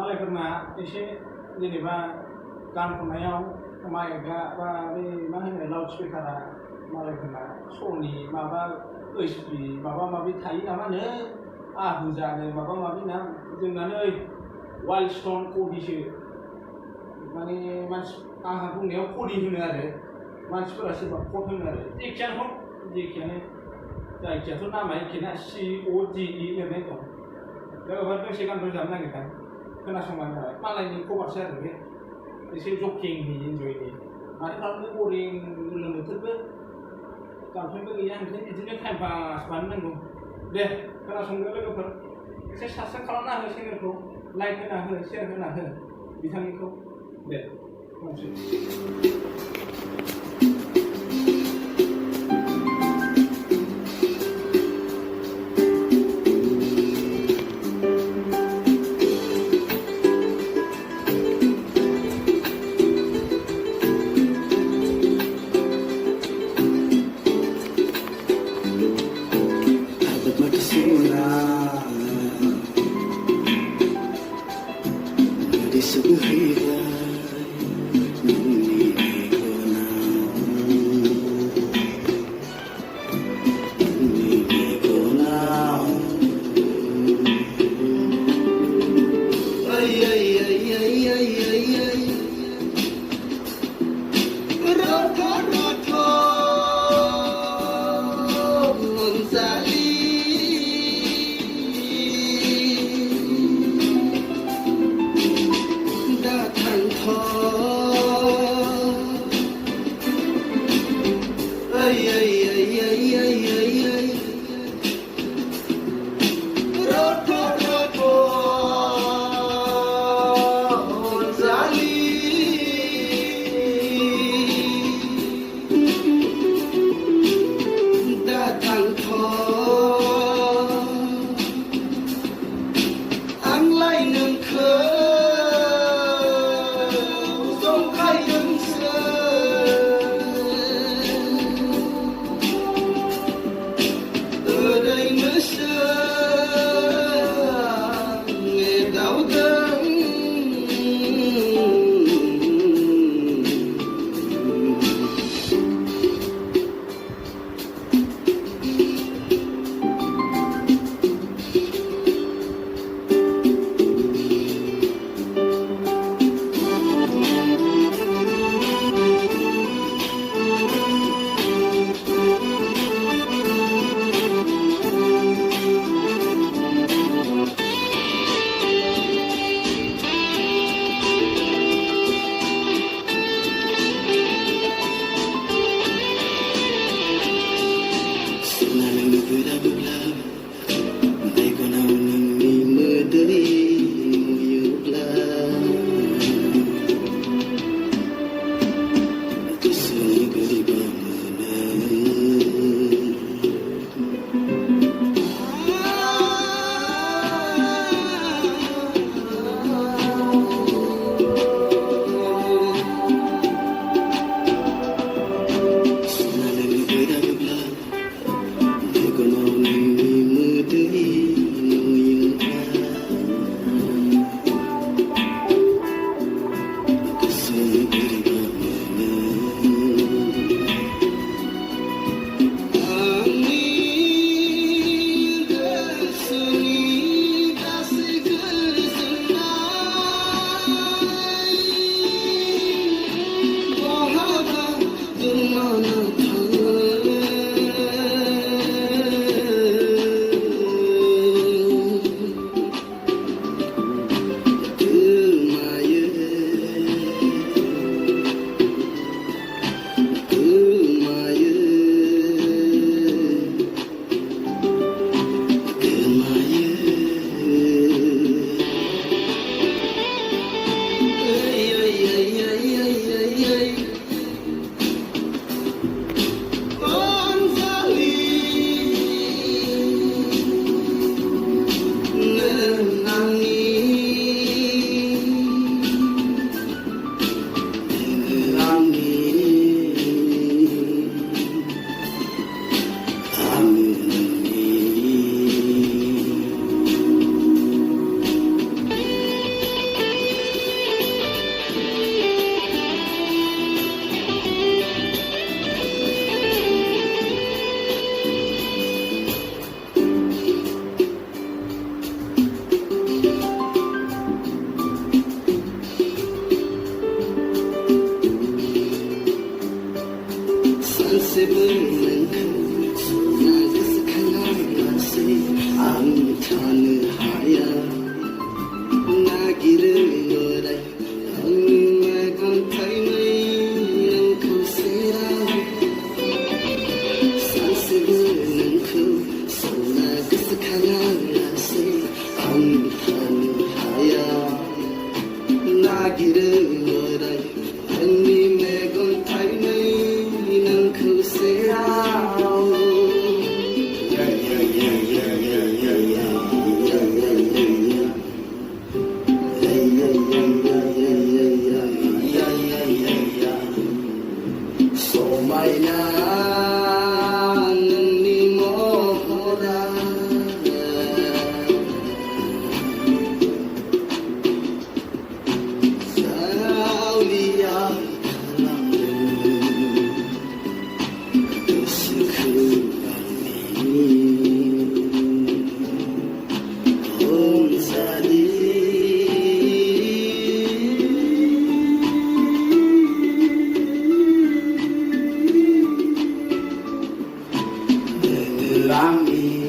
मालायफोरना एसे जेनेबा गान खननायाव माइकआ बा बे मा होनो लाउड स्पिकारा मालायफोरना सनि माबा ओइचपि माबा माबि थायो नामानो आहुजानो माबा माबि ना जोंना नै वाइल्डस्टोन कडिसो माने मानसि आंहा बुंनायाव कडि होनो आरो मानसिफोरा सोरबा कड होनो आरो जेखियानो जायखियाथ' नामा एखेना CODE लिरनाय दं लोगोफोर दोंसे गान रोजाबनो नागिरदों खोनासंबानो जाबाय मालायनि खबरसो आरो बे एसे जकिंनि इन्जयनि माथो खालामनो बरिं गोलोम बोथोरबो गार्लफ्रेन्डबो गैया ओंखायनो बिदिनो टाइम पास बानायनांगौ दे खोनासंदो लोगोफोर एसे साबस्क्राइब खालामना हो चेनेलखौ लाइक होना हो शेयार होना हो बिथांनिखौ दे लांबी